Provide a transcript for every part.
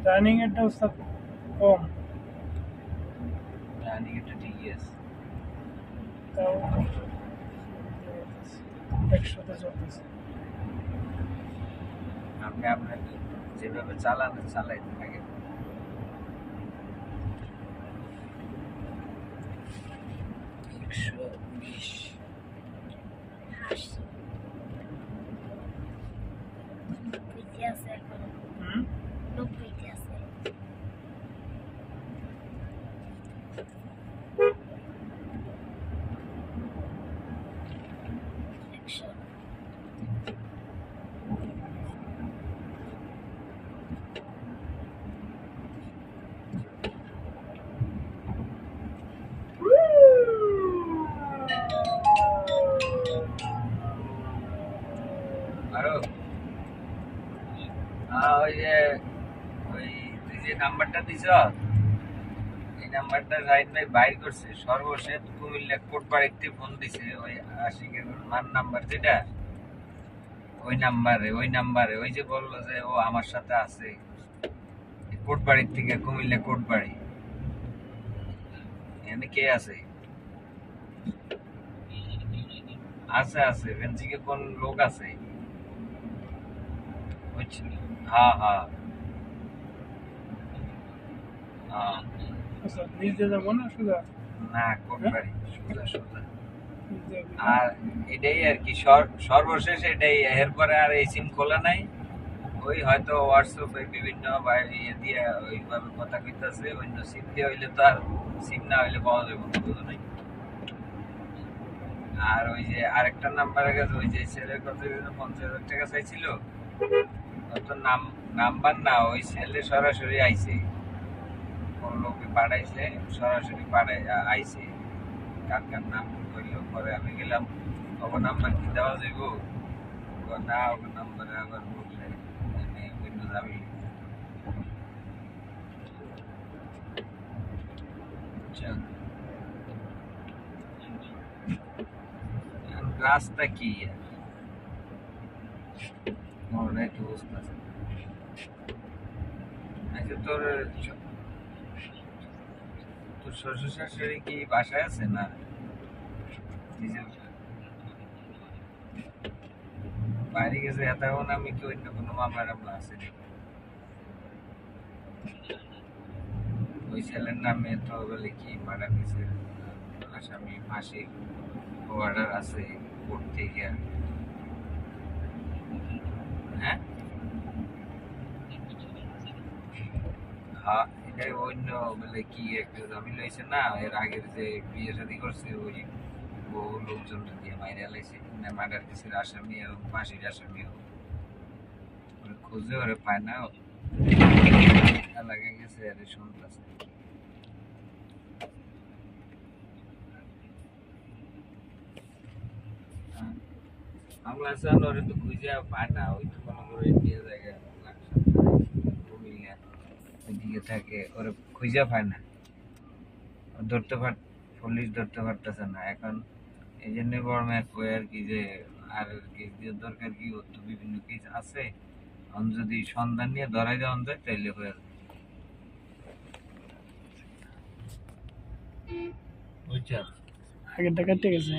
Running এরটা ওস্তাদ কম, running এটা ঠিকই আছে। তাও 100তে চলতেছে। আপনি আপনার যেভাবে চালান চালাইতে থাকেন। 120 হুম, আরো ওই যে ওই তুই যে নাম্বারটা দিছ, এই নাম্বারটা রাইট ভাই বাইর করছে সর্বশেষ কুমিল্লা কোটবাড়িতে ফোন দিছে ওই আশিকের মার নাম্বার যেটা, ওই নাম্বারে ওই যে বললো যে ও আমার সাথে আছে কোটবাড়ির থেকে, কুমিল্লা কোটবাড়ি। এখানে কে আছে? আছে আছে ফেন্সিকে কোন লোক আছে? বুঝছি। হ্যাঁ হ্যাঁ হ্যাঁ। ওস্তাদ নিচ দিয়ে যাবো না সোজা? না কোটবাড়ি সোজা সোজা। নিচ দিয়ে আর এটাই আর কি সর্বশেষ এটাই, এরপরে আর এই সিম খোলা নাই। ওই হয়তো হোয়াটসঅ্যাপে বিভিন্ন বা ইয়ে দিয়ে ওইভাবে কথা কইতাছে, অন্য সিম দিয়ে হইলে তো আর সিম না হইলে পাওয়া যাবে না, বুঝো নাই। আর ওই যে আরেকটা নাম্বারে গেছে, ওই যে ছেলের কথা 50,000 টাকা চাইছিল, ও তো নাম্বার না, ওই ছেলে সরাসরি আইছে, কোন লোকে পাঠাইছে, সরাসরি আইছে। কার কার নাম কইলো, পরে আমি গেলাম ওর নাম্বার কি দেওয়া যাইব, না ওর নাম্বারে আবার বললে উইন্ডোজ আমি রাস্তা কি আর একটু বুঝতে আছে। আচ্ছা তোর তোর শ্বশুর শাশুড়ি কি বাসায় আছে না নিজের বাইরে গেছে? এতক্ষণ আমি কি অন্য কোনো মামলা টামলা আছে নাকি? ওই ছেলের নামে তো বলে কি মার্ডার কেসের আসামি, ফাঁসির অর্ডার আছে করতে গিয়া। হ্যাঁ হ্যাঁ, এটাই অন্য বলে কি একটা জামিন হয়েছে না, এর আগের যে বিয়ে শাদী করছে ওই বহু লোকজন দিয়ে মাইরা লাইছে মার্ডার কেসের আসামি এবং ফাঁসির আসামিও। ওরে খুঁজে ওরে পায় না, এলাকায় গেছে আরে শুনতেছে। বাংলা চান ওরে তো খুঁজে পায় না, ওই তো মনে করে ইন্ডিয়া জায়গায় কুমিল্লা ওইদিকে থাকে, ওরে খুঁজে পায় না, ধরতে পার, পুলিশ ধরতে পারতেছে না এখন। এই জন্য বড় ম্যাপ হয় আর কি, যে আর কেস দিয়ে দরকার কি, ওর তো বিভিন্ন কেস আছে, এখন যদি সন্ধান নিয়ে ধরাই দেওয়া যায় তাইলে হয়ে যাবে, বুঝছো? আগেরটা কেটে গেছে।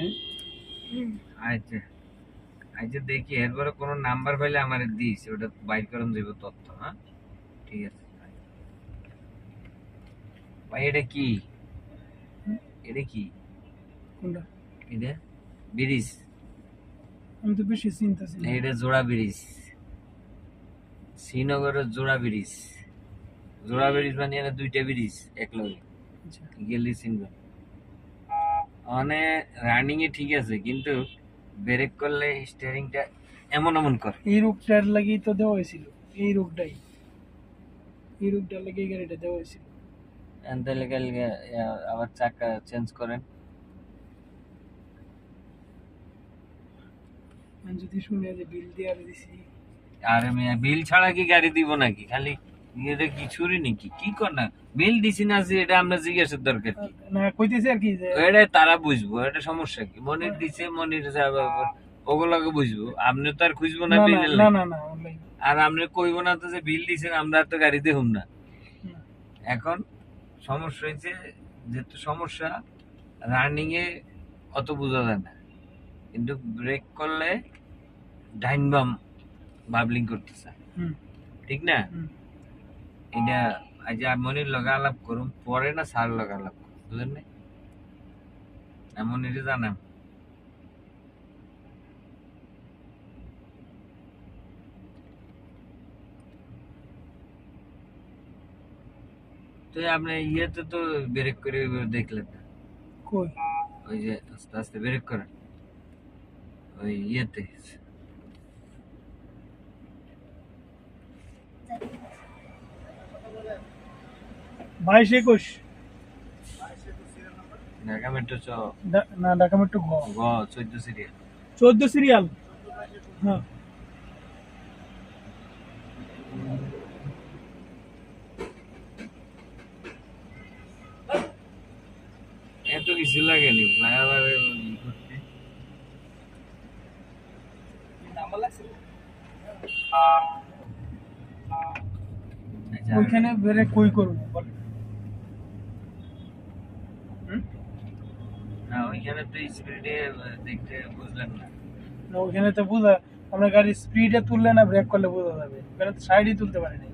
আচ্ছা আচ্ছা, দেখি এরপরে কোনো নাম্বার পাইলে আমার দিস, ওটা বাইর করুন দেবো তথ্য। হ্যাঁ ঠিক আছে ভাই। এটা কি, এটা কি, কোনটা? এটা ব্রিজ, আমি তো বেশি চিন্তাছি না। এটা জোড়া ব্রিজ, শ্রীনগরের জোড়া ব্রিজ। জোড়া ব্রিজ মানে এরা দুইটা ব্রিজ এক লগে আচ্ছা, গেলি চিনবেন। মানে রানিং এ ঠিক আছে, কিন্তু ব্রেক করলে স্টিয়ারিংটা এমন এমন করে। এই রোগটার লাগেই তো দেওয়া হয়েছিল, এই রোগটাই, এই রোগটার লাগে এই গাড়িটা দেওয়া হয়েছিল। তাহলে কালকে আবার চাকা চেঞ্জ করেন। আমি যদি শুনে যে বিল দিয়ে আর দিছি, আরে মেয়ে বিল ছাড়া কি গাড়ি দিব নাকি? খালি এটা কি ছুরি নাকি? কি কর না বিল দিছি না যে, এটা আমরা জিজ্ঞাসার দরকার কি? না কইতেছি আর কি যে এটা তারা বুঝবো, এটা সমস্যা কি? মনির দিছে, মনির ওগুলোকে বুঝবো, আপনি তো আর খুঁজবো না না বিলের না লাগি। না না অনলাইন আর আপনি কইবো না তো যে বিল দিছেন, আমরা তো গাড়ি দেখুন না। এখন সমস্যা হয়েছে, যেহেতু সমস্যা রানিং এ অত বোঝা যায় না, কিন্তু ব্রেক করলে ডাইন বাম বাবলিং করতেছে, হুম ঠিক না? হুম এটা আজ মনির লগে আলাপ করুম পরে না সার লগে আলাপ করুম, বুঝলেন না? মনিরে জানাম। তো আপনি ইয়েতে তো ব্রেক করে দেখলেন না, কই ওই যে আস্তে আস্তে ব্রেক করেন ওই ইয়েতে, 22-21 ঢাকা মেট্রো না ঢাকা মেট্রো ঘ গ 14 সিরিয়াল। 14 সিরিয়াল। হ্যাঁ এত কিছু লাগেনি ফ্লাইওভার করতে। আচ্ছা, ওইখানে বেরে কই করব বল। হুম? না ওইখানে তো স্পিডে দেখতে বুঝলেন না। না ওইখানে তো বোঝা, আমরা গাড়ি স্পিডে তুললে না ব্রেক করলে বোঝা যাবে, ওখানে তো সাইডই তুলতে পারিনি।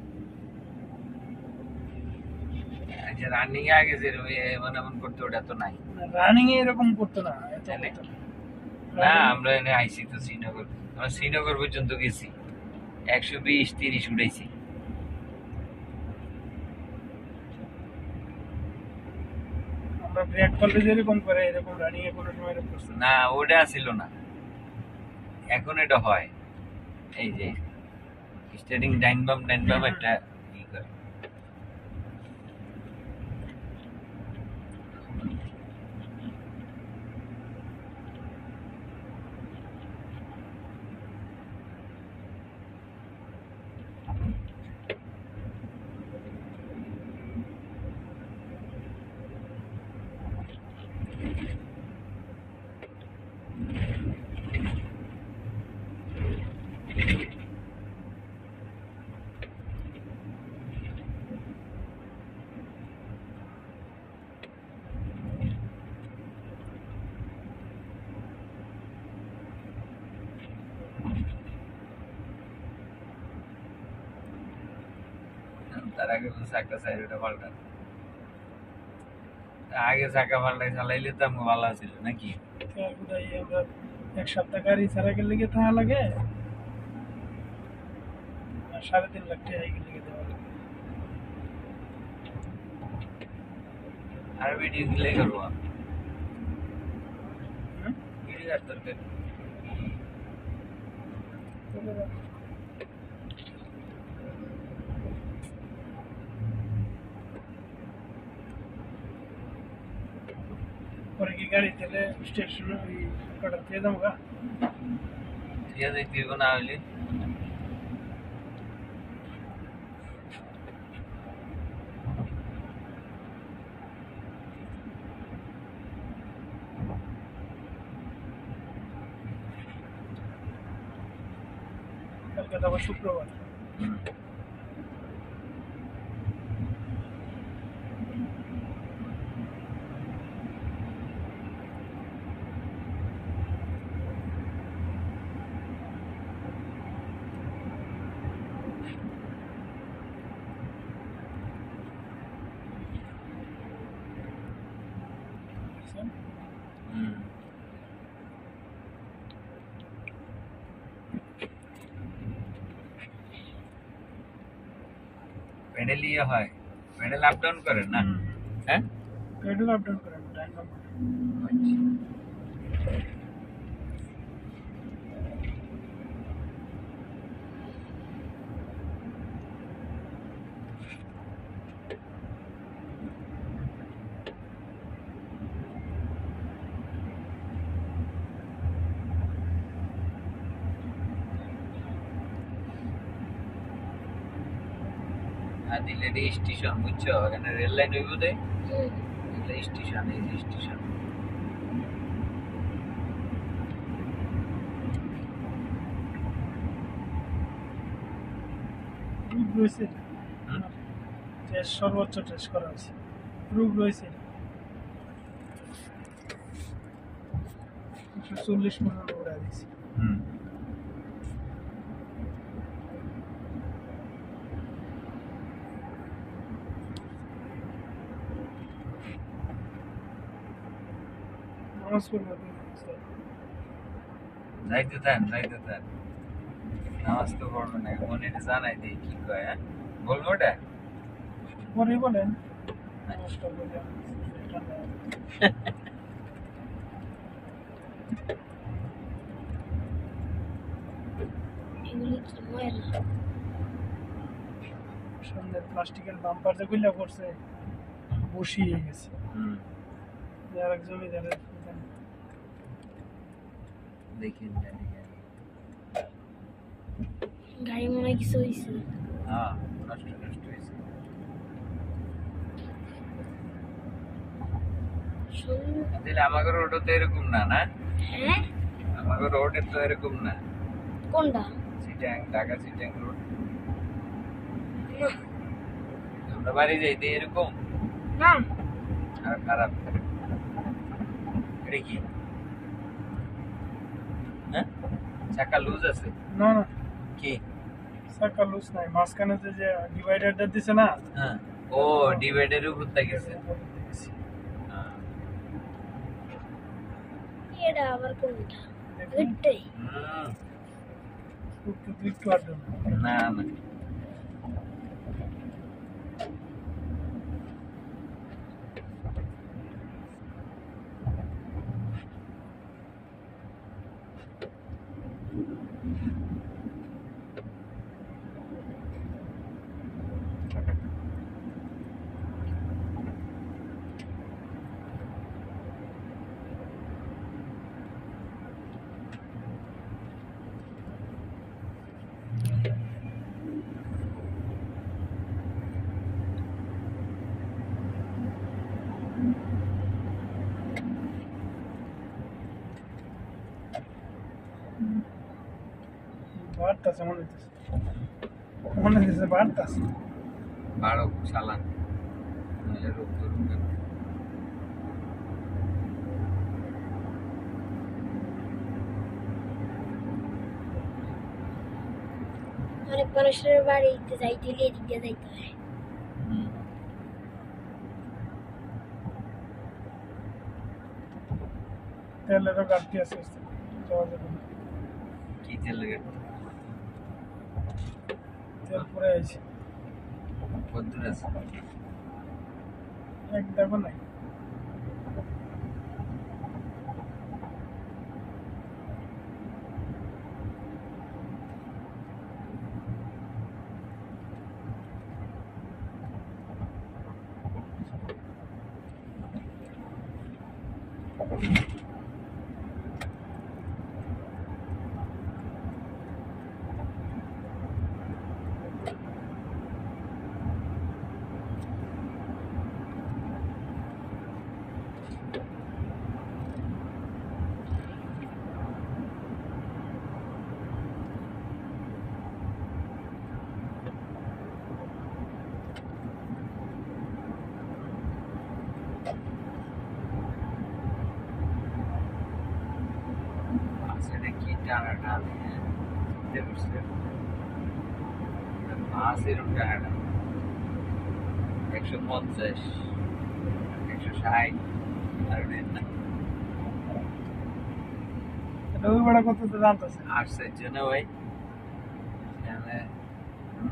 আচ্ছা রানিং এ আগে যে এমন এমন করতে ওটা তো নাই। রানিং এ এরকম করতো না, এত জানি। করতো না। না আমরা এনে আইসি তো শ্রীনগর, আমরা শ্রীনগর পর্যন্ত গেছি, 120-30 উঠাইছি। আমরা ব্রেক করলে যেরকম করে এরকম রানিং এ কোনো সময় এরকম করছে না। না ওটা ছিল না, এখন এটা হয়। এই যে স্টার্টিং ডাইন বাম একটা ই করে। তার আগে তো চাকা সাইড ওটা পাল্টা, আগে চাকা পাল্টাই চালাইলে তো আমার ভালো ছিল নাকি? তো কোথায় আমরা এক সপ্তাহ গাড়ি ছাড়া গেলে লেগে থাকা লাগে, আর 3.5 লাখ টাকা লেগে দেওয়া লাগে। আর ভিডিও দিলে করবো, হুম? ভিডিও আর দরকার নেই। তবে পরে কি গাড়ি তেলে স্টেশনে ওই কটা দিয়ে যাবো গা। ঠিক আছে দিব না হইলে কালকে তো আবার শুক্রবার। হুম। হুম। প্যাডেল ইয়ে হয়, প্যাডেল আপ ডাউন করেন না? হ্যাঁ পেট্রোল আপ ডাউন করেন টাইম পাম্প। আদিলেডি স্টেশন বুঝছো, এখানে রেল লাইন হইব দে, এটা স্টেশন, এই যে স্টেশন। রয়েছে হুম? টেস্ট সর্বোচ্চ টেস্ট করা হয়েছে, রোগ রয়েছে 140 উড়া দিয়েছে। হুম নামাজ পড়বে যাইতে থান নামাজ তো পড়বে না মনে জানাই দিই কি কয় হ্যাঁ বলবো ওটা পরে বলেন নামাজটা বলে এগুলি কি ময়লা? সামনের প্লাস্টিকের বাম্পার যে গুলা করছে বসিয়ে গেছে, হুম আর এক জমিদারের দেখেন জানি গাড়ি মনে হয় কিছু হয়েছে। হ্যাঁ নষ্ট হয়েছে তাহলে আমাকে রোডও তো এরকম না না হ্যাঁ, আমাকে রোডে তো এরকম না কোনটা? চিটাং ঢাকা চিটাং রোড আমরা বাড়ি যাইতে এরকম না, আর খারাপ এটা কি হ্যাঁ চাকা লুজ আছে না না কি সাকা লুজ নাই, মাঝখানে যে ডিভাইডারটা দিছে না, হ্যাঁ ও ডিভাইডের উপর গেছে হ্যাঁ এটা আবার কোনটা? ওইটাই। হুম, একটু আড্ডা না না বাড়তাছে মনে হইতেছে বাড়তাছে। বারো চালান নাহলে রোগ করবে অনেক মানুষের বাড়িতে যাইতে হলে এদিক দিয়ে যাইতে হয়। তেলেরও ঘাটতি আছে, যাওয়া যাবে না। কি তেল লাগে তেল পরে আছে, কদ্দুর আছে এক দেখো নাই। সেটা কি টানা টানে মাছ এরকম টানা টানে 150 160 আর না এটা ওই বেড়া কত তো জানতেছে। আসছে জন্য ওই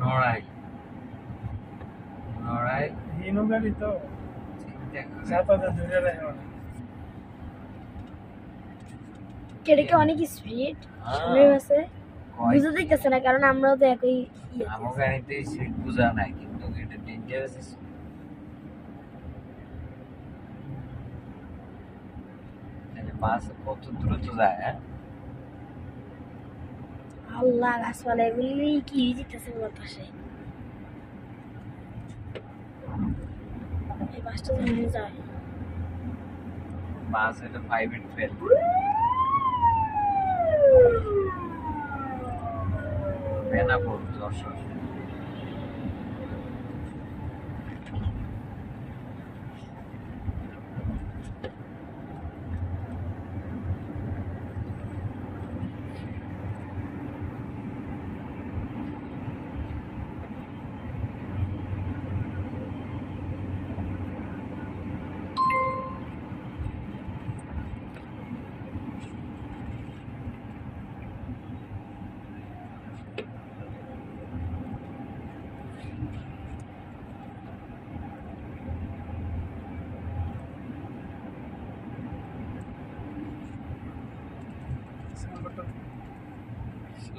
নড়াই হিনু গাড়ি তো চিন্তা করে যাতায়াত ধরে রাখে না। কেটে অনেক স্পিড হ্যাঁ। সামনের আছে, কয় বুঝতে দিতেছে না কারণ আমরাও তো একই আমার গাড়িতে সিট বোঝা নাই কিন্তু এটা ডেঞ্জারাস বাস কত দ্রুত যায় হ্যাঁ আল্লাহ গাছপালা এগুলি কি দিতেছে বাতাসে। এই বাসটা জমে যায়। বাস এটা 5 ফেল বেনাপুর যশোর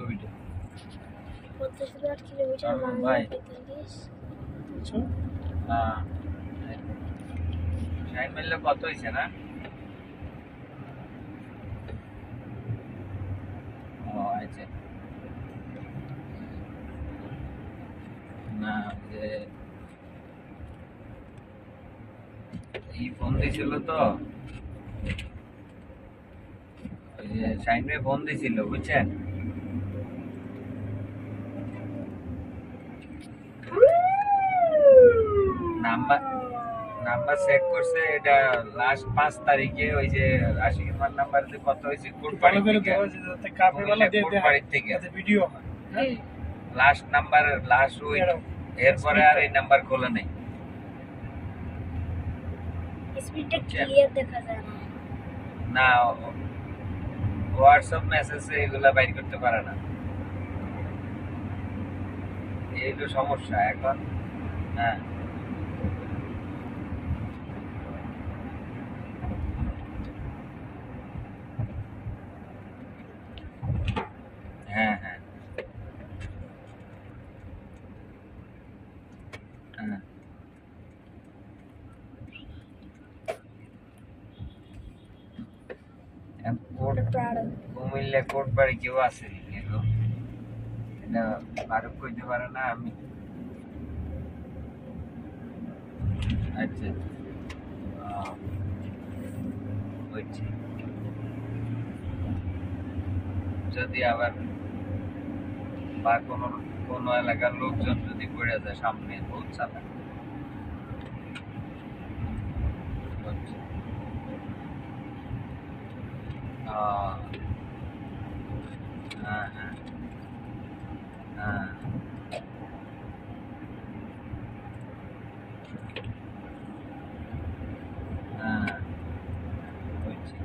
ওইটা 58 কিলোমিটার ভাই। বাংলা 45 বুঝছো? হ্যাঁ সাইড মিললে কত হয়েছে না ও আচ্ছা না যে এই ফোন দিয়েছিল তো ওই যে সাইন ভাই ফোন দিয়েছিল বুঝছেন নাম্বার নাম্বার সেট করছে এটা লাস্ট 5 তারিখে ওই যে আশিকের মার নাম্বার দিয়ে কত হয়েছে কোড ভালো বাড়ি করে থেকে দেওয়া আছে যাতে কাপড় वाला দিয়ে কোড দেয় বাড়ি থেকে যাতে ভিডিও হয় হ্যাঁ? লাস্ট নাম্বার লাস্ট উইক এরপরে আর এই নাম্বার খোলা নেই স্পিডটা ক্লিয়ার দেখা যায় না না হোয়াটসঅ্যাপ মেসেজে এগুলা বাইর করতে পারে না এই তো সমস্যা এখন হ্যাঁ হ্যাঁ হ্যাঁ হ্যাঁ কোট প্রাড় কুমিল্লা কোট বাড়ি কেউ আছে এরকম এটা ফারুক কইতে পারে না আমি আচ্ছা বুঝছি যদি আবার বা কোনো এলাকার লোকজন যদি পড়ে যায় সামনে বহুত চালা বুঝছি। হ্যাঁ হ্যাঁ হ্যাঁ হ্যাঁ বুঝছি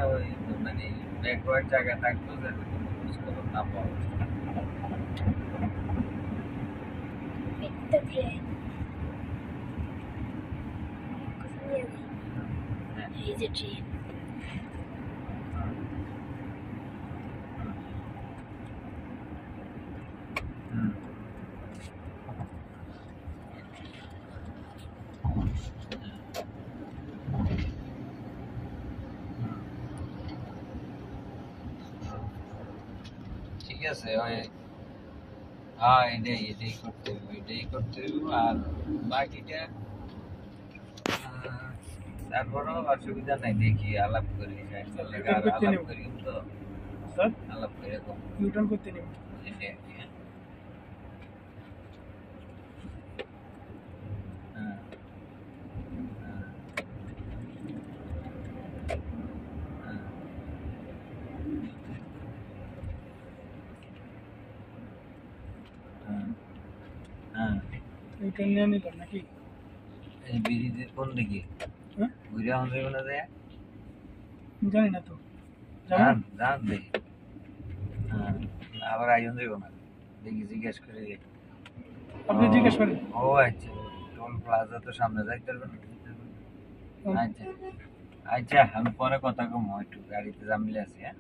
ওই মানে ব্যাকওয়ার্ড জায়গা থাকতো যাতে কোনো খোঁজখবর না পাওয়া যায়। পিকতে ট্রেন হ্যাঁ এই যে ট্রেন হুম ঠিক আছে ওই হ্যাঁ এটাই করতে হবে আর বাকিটা তারপরও অসুবিধা নাই দেখি আলাপ করি ইউটার্ন করতে আলাপ নেব করি তো স্যার আলাপ করে কম ইউটার্ন করতে নেব এটাই আর কি, হ্যাঁ হ্যাঁ হ্যাঁ হ্যাঁ হ্যাঁ ইউটার্ন নিয়ে নিলাম নাকি এই ব্রিজের কোন দিকে হ্যাঁ ঘুরে আমাদের কোন যায় জানি না তো যাবেন জান দেখি হ্যাঁ আবার আয়োজন দেব না দেখি জিজ্ঞেস করে আপনি জিজ্ঞেস করেন ও আচ্ছা টোল প্লাজা তো সামনে যাইতে পারবেন আচ্ছা আচ্ছা আমি পরে কথা কম একটু গাড়িতে জামিলে আছি হ্যাঁ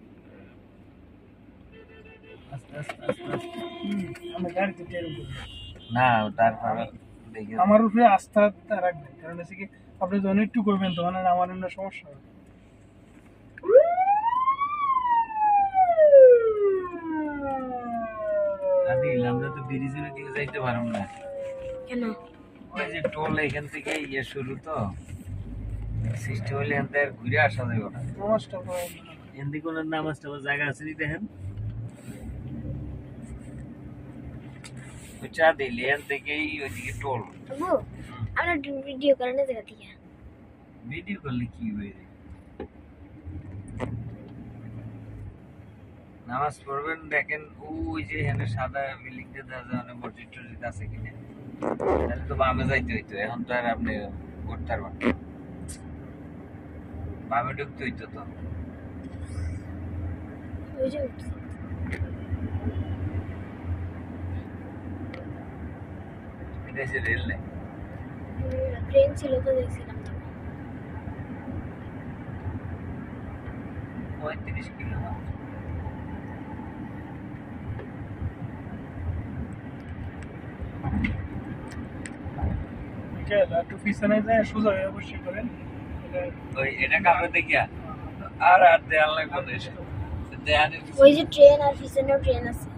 আস্তে আস্তে আস্তে আস্তে আমি গাড়িতে টেরো না তারপরে দেখি আমার উপরে আস্থা রাখবেন কারণ হচ্ছে কি আপনি যখন একটু করবেন তখন আর আমার অন্য সমস্যা হবে আদি আমরা তো ব্রিজের দিকে যাইতে পারবো না কেন ওই যে টোল এখান থেকে ইয়ে শুরু তো সিস্টেম হলে এখান থেকে আর ঘুরে আসা যাবে না নমস্কার এখান থেকে কোনো নামাজ টামাজ জায়গা আছে নি দেখেন ওই চা দিলে এখান থেকেই ওইদিকে টোল বাবু আমরা ভিডিও করেন না জায়গা থেকে ভিডিও করলে কি হয়ে নামাজ পড়বেন দেখেন ওই যে এখানে সাদা বিল্ডিংটা দেখা যায় অনেক মসজিদ টসজিদ আছে কিনা তাহলে তো বামে যাইতে হইতো এখন তো আর আপনি করতে পারবেন না। বামে ঢুকতে হইতো তো ওই যে এটা হচ্ছে রেল লাইন ট্রেন ছিল তো দেখছিলাম তো। 35 কিলো মাত্র। বিকেল একটু পিছনে যায় সোজা হয়ে অবশ্যই করেন ওই এটা কামড়ে দেখিয়া আর আর দেয়াল লাগবে না এসে দেয়ালের ওই যে ট্রেন আর পিছনেও ট্রেন আছে।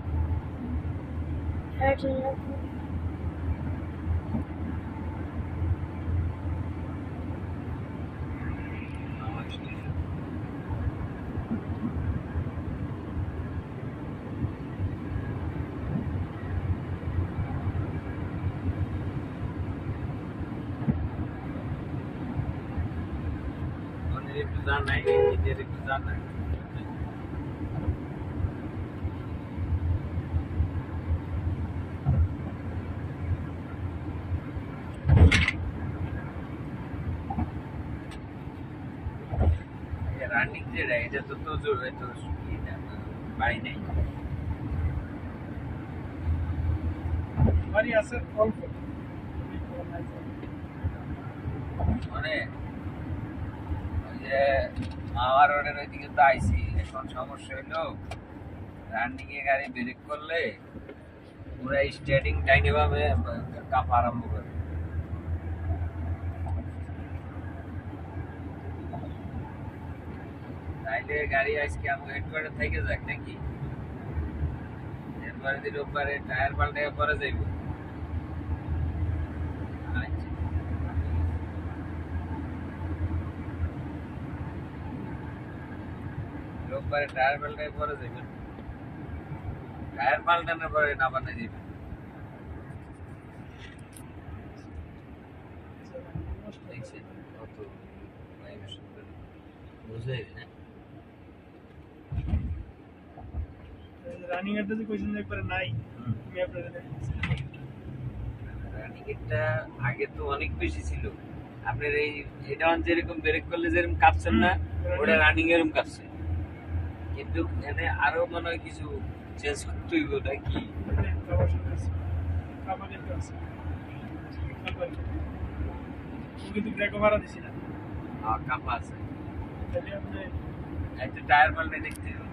আর ট্রেন একটু জান নাই এদের একটু জান নাই রানিং যেটা এটা তো তো জোর তো বাড়ি নেই বাড়ি আছে অল্প মানে ওই যে মাওয়া রোডের ওইদিকে তো আইসি এখন সমস্যা হইলো রানিং এ গাড়ি ব্রেক করলে পুরা স্টার্টিং টাইনে ভাবে কাঁপা আরম্ভ করে তাইলে গাড়ি আজকে আমাকে হেডকোয়ার্টার থেকে যাক নাকি এরপরে দিন রোববারে টায়ার পাল্টে পরে যাইব আচ্ছা রোববারে টায়ার পাল্টে পরে যাইবেন টায়ার পাল্টানোর পরে না বানাই যাইবেন দেখছেন কত ভাইব্রেশন করে বুঝে না রানিং এর যদি কোয়েশ্চেন একবারে নাই আমি আপনাদের রানিং এরটা আগে তো অনেক বেশি ছিল আপনার এই এটা যেরকম ব্রেক করলে যেরকম কাঁপছেন না ওটা রানিং এরকম কাঁপছে কিন্তু এখানে আরো মনে হয় কিছু চেঞ্জ করতে হইব নাকি কিন্তু ব্রেক ভাড়া দিছি না কাঁপা আছে তাহলে আপনি একটা টায়ার পাল্টে দেখতে হবে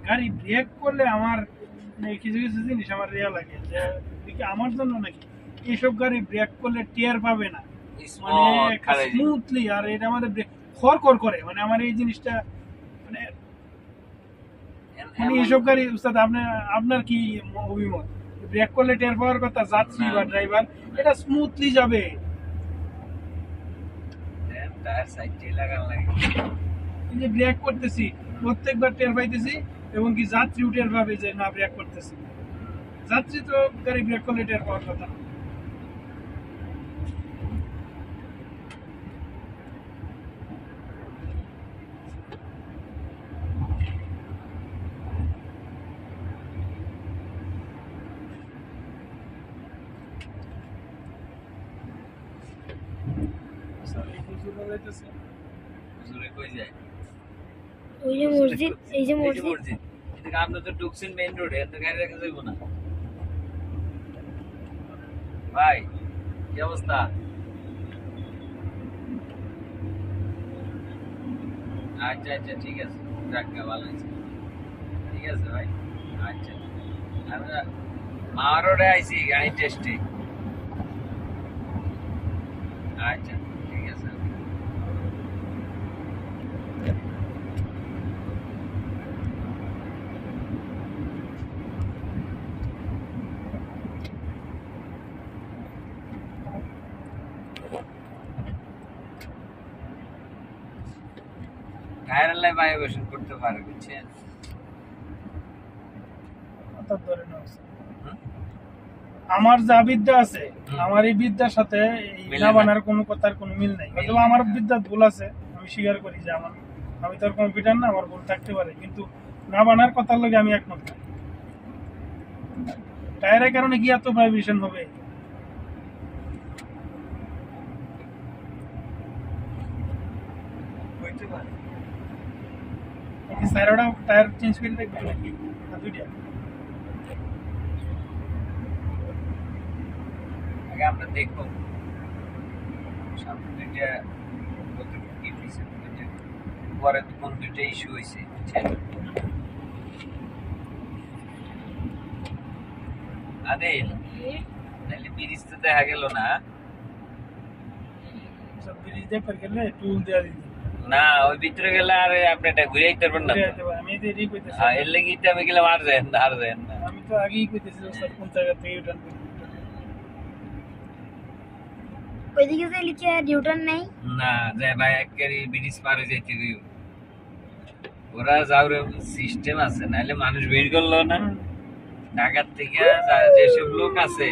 গাড়ি ব্রেক করলে আমার মানে কিছু কিছু জিনিস আমার রিয়া লাগে যে দেখি আমার জন্য নাকি এইসব গাড়ি ব্রেক করলে টের পাবে না মানে স্মুথলি আর এটা আমাদের খড় করে মানে আমার এই জিনিসটা মানে মানে এইসব গাড়ি উস্তাদ আপনার কি অভিমত ব্রেক করলে টের পাওয়ার কথা যাত্রী বা ড্রাইভার এটা স্মুথলি যাবে টায়ার সাইডে লাগানো লাগে এই যে ব্রেক করতেছি প্রত্যেকবার টের পাইতেছি এবং কি যাত্রীও টের পাবে যে না ব্রেক করতেছি যাত্রী তো গাড়ি ব্রেক করলে টের পাওয়ার কথা হুজুরে কই যায় ওই যে মসজিদ এই যে মসজিদ মসজিদ কিন্তু আপনি তো ঢুকছেন মেইন রোডে এত গাড়ি রেখে যাইব না ভাই কি অবস্থা আচ্ছা আচ্ছা ঠিক আছে যাক ভালো আছে ঠিক আছে ভাই আচ্ছা আমরা মাওয়া রোডে আইছি গাড়ি টেস্টে আচ্ছা ঠিক আছে টায়ার লাই ভাইব্রেশন করতে পারে বুঝছেন আমার যা বিদ্যা আছে আমার এই বিদ্যার সাথে এই না বানার কোনো কথার কোনো মিল নাই হয়তো আমার বিদ্যা ভুল আছে আমি স্বীকার করি যে আমি তো কম্পিউটার না আমার ভুল থাকতে পারে কিন্তু না বানার কথার লগে আমি একমত না টায়ারের কারণে কি এত ভাইব্রেশন হবে হইতে পারে এই সাইডটা টায়ার চেঞ্জ করে দেখবে নাকি না দুইটা আগে আমরা দেখবো সামনে দুইটা কতটুকু কি হয়েছে দুইটা পরে কোন দুইটা ইস্যু হয়েছে বুঝছেন আদিল তাহলে ব্রিজ তো দেখা গেল না সব ব্রিজ দিয়ে পার গেলে টুল দেয়া দিই না ওই ভিতরে গেলে আর আপনি এটা ঘুরে আইতে পারবেন না তো। আমি তো এটাই কইতেছি এর লাগি তো আমি গেলাম আর যান না আমি তো আগেই কইতেছি স্যার কোন জায়গা থেকে ইউটার্ন করব ওইদিকে যে লিখে ডিউটার নেই না যে ভাই একেবারে ব্রিজ পারে যাইতে গিয়ে ওরা যাওয়ার সিস্টেম আছে নাহলে মানুষ বের করলো না ঢাকার থেকে যেসব লোক আছে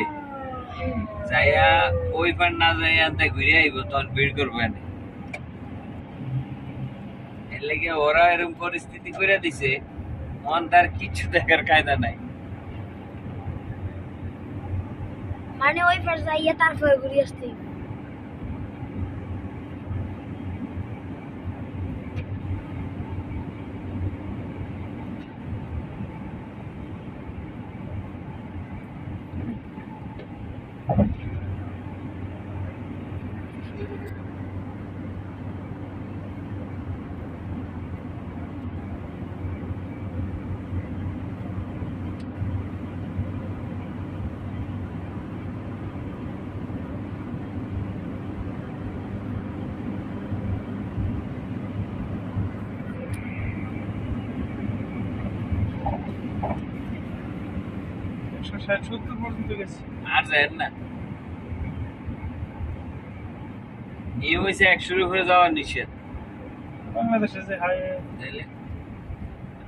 যাইয়া ওই পার না যাইয়া আনতে ঘুরে আইব তখন ভিড় করবে না এর লেগে ওরা এরকম পরিস্থিতি করে দিছে মন তার কিছু দেখার কায়দা নাই মানে ওই পার যাইয়া তারপরে ঘুরে আসতে হবে। একশো 60-70 পর্যন্ত গেছি আর যায়েন না নিয়ম হয়েছে 100 উপরে যাওয়া নিষেধ বাংলাদেশে যে হাইওয়ে তাইলে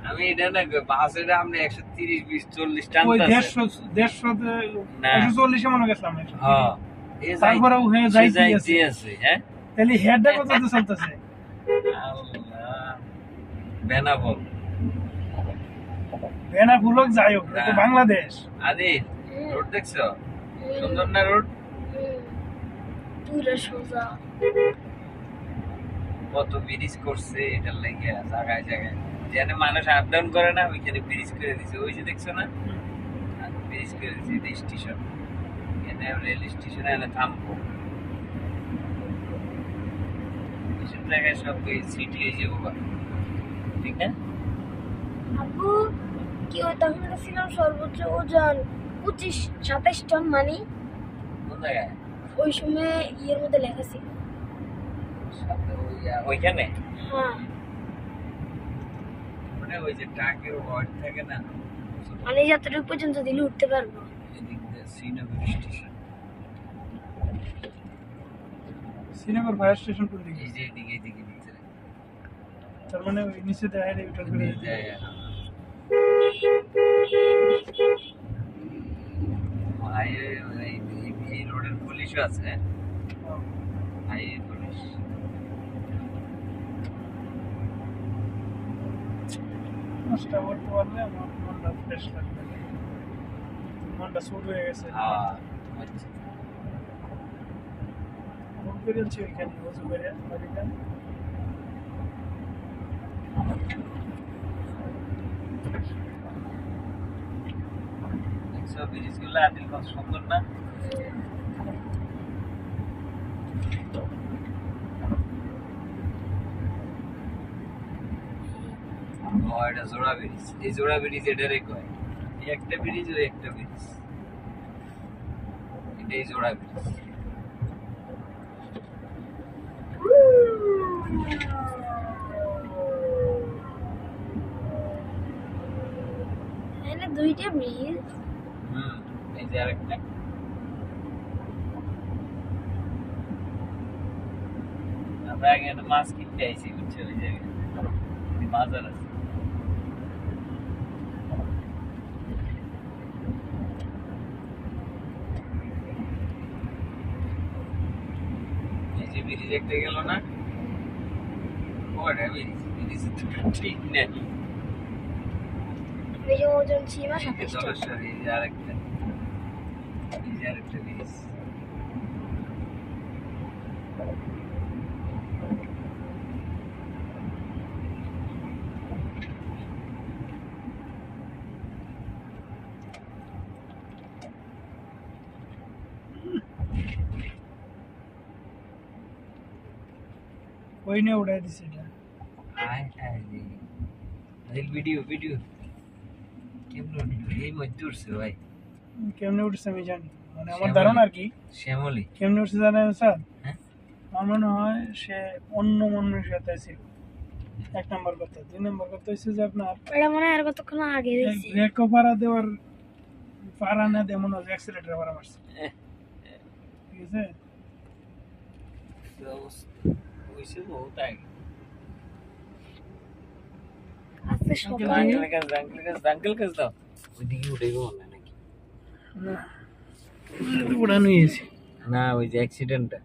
আমি এটা না বাসে আপনি 130-20-40 ওই টানতেছে 150 না। 140 মনে গেছিলাম হ্যাঁ এই তারপরে ও হয়ে যাইতে যাইতে আছে আছে হ্যাঁ তাহলে হেডটা কত চলতেছে আল্লাহ বেনাবল বেনা ভুলক যাই হোক এটা তো না। বাংলাদেশ আদি রোড দেখছো সুন্দর না রোড পুরো সোজা কত ব্রিজ করছে এটার লাগে জায়গায় জায়গায় যেখানে মানুষ আপ ডাউন করে না ওইখানে ব্রিজ করে দিছে ওই যে দেখছো না ব্রিজ করে দিছে এটা স্টেশন এখানে রেল স্টেশনে এনে থামবো এসব জায়গায় সব সিটি হয়ে যাবো ঠিক না আবু কি হয় তখন ছিলাম সর্বোচ্চ ওজন 25-27 টন মানে কোন জায়গায় ওই সময় ইয়ের মধ্যে লেখা ছিল ওইখানে হ্যাঁ মানে ওই যে ট্রাকের ওয়ার্ড থাকে না মানে যতটুকু পর্যন্ত দিলে উঠতে পারবো এদিক দিয়ে Srinagar station Srinagar fire station কোন দিকে এই যে এদিকে ভিতরে তার মানে ওই নিচে দেখা যায় ইউটার্ন করে এদিকে যায় হাইওয়ে এই রোডের পুলিশও আছে হাইওয়ে পুলিশ পাঁচটা বলতে পারলে আমার মনটা ফ্রেশ লাগবে মনটা শুরু হয়ে গেছে হ্যাঁ আচ্ছা ফোন করেছি ওইখানে ওজু করে বাড়িতে দেখছো ব্রিজগুলো আদিল কত সুন্দর না ও এটা জোড়া ব্রিজ এই জোড়া ব্রিজ এটারে কয় এই একটা ব্রিজ ওই একটা ব্রিজ এটাই জোড়া ব্রিজ এখানে দুইটা ব্রিজ এই যে আরেকটা আমরা আগে একটা মাছ কিনতে আইছি বুঝছো ওই জায়গায় বাজার আছে এই যে ব্রিজ একটা গেল না ওটা ব্রিজ তো ঠিক নেই এই যে ওজন ছিল 27 টন জলেশ্বরী এই যে আরেকটা ব্রিজ ওই নিয়ে উড়াই দিছে এটা। আয় আয় রে। এই ভিডিও কেমন উঠলো? এই মধ্যে উঠছে ভাই কেমনে উঠছে আমি জানি, মানে আমার শ্যামলী। ধারণা আর কি। শ্যামলি। কেমনে উঠছে জানেন স্যার? হ্যাঁ? আমার মনে হয় সে অন্য মনুষ্যের সাথে ছিল, 1 নম্বর কথা। 2 নম্বর কথা হচ্ছে যে আপনার এটা মনে হয় আর কতক্ষণ আগে দিয়েছি। ব্রেকও পাড়া দেওয়ার পাড়া না দিয়ে মনে হয় অ্যাক্সিলেটার পাড়া মারছে, ঠিক আছে? হইছে বহুত আগে। আজকে সকাল আঙ্কেল কাজ দাও। ওইদিকে উঠে গো মনে হয় নাকি? না, উড়ানো হয়েছে। না ওই যে অ্যাক্সিডেন্টটা